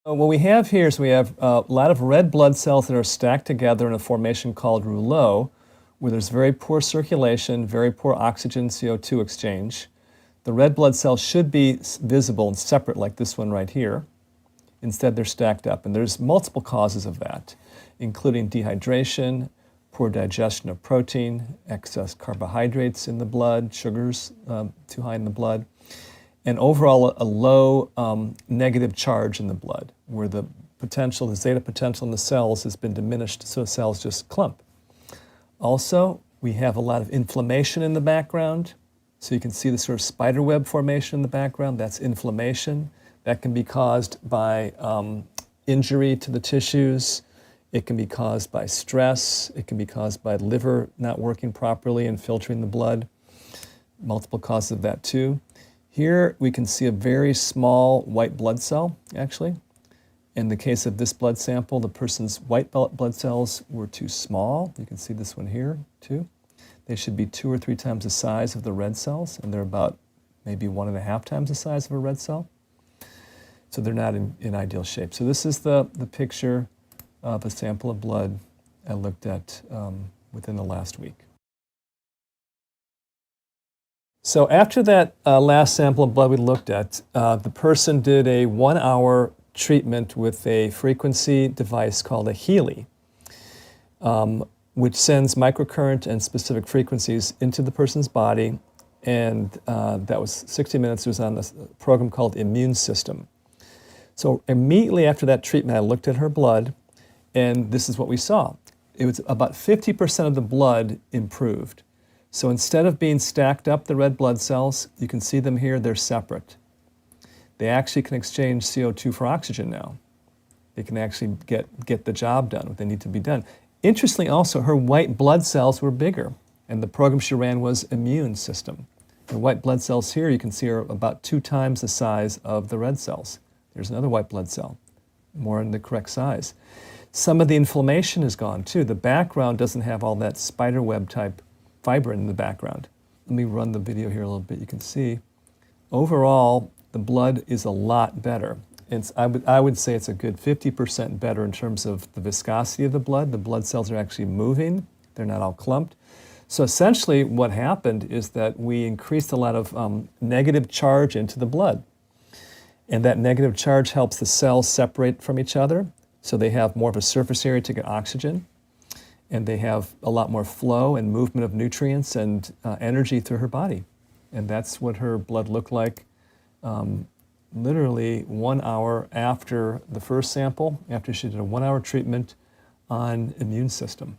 What we have here is we have a lot of red blood cells that are stacked together in a formation called rouleau, where there's very poor circulation, very poor oxygen CO2 exchange. The red blood cells should be visible and separate like this one right here. Instead, they're stacked up, and there's multiple causes of that, including dehydration, poor digestion of protein, excess carbohydrates in the blood, sugars too high in the blood, and overall a low negative charge in the blood, where the potential, the zeta potential in the cells has been diminished, so cells just clump. Also, we have a lot of inflammation in the background. So you can see the sort of spider web formation in the background. That's inflammation. That can be caused by injury to the tissues. It can be caused by stress. It can be caused by liver not working properly and filtering the blood. Multiple causes of that too. Here we can see a very small white blood cell, actually. In the case of this blood sample, the person's white blood cells were too small. You can see this one here too. They should be 2 or 3 times the size of the red cells, and they're about maybe 1.5 times the size of a red cell. So they're not in ideal shape. So this is the picture of a sample of blood I looked at within the last week. So after that last sample of blood we looked at, the person did a 1-hour treatment with a frequency device called a Healy, which sends microcurrent and specific frequencies into the person's body. And that was 60 minutes. It was on this program called Immune System. So immediately after that treatment, I looked at her blood, and this is what we saw. It was about 50% of the blood improved. So instead of being stacked up, the red blood cells, you can see them here, they're separate. They actually can exchange CO2 for oxygen now. They can actually get the job done, what they need to be done. Interestingly also, her white blood cells were bigger, and the program she ran was Immune System. The white blood cells here, you can see, are about 2 times the size of the red cells. There's another white blood cell, more in the correct size. Some of the inflammation is gone too. The background doesn't have all that spider web type fibrin in the background. Let me run the video here a little bit. You can see, overall, the blood is a lot better. I would say it's a good 50% better in terms of the viscosity of the blood. The blood cells are actually moving. They're not all clumped. So essentially what happened is that we increased a lot of negative charge into the blood. And that negative charge helps the cells separate from each other. So they have more of a surface area to get oxygen. And they have a lot more flow and movement of nutrients and energy through her body. And that's what her blood looked like literally 1 hour after the first sample, after she did a 1-hour treatment on Immune System.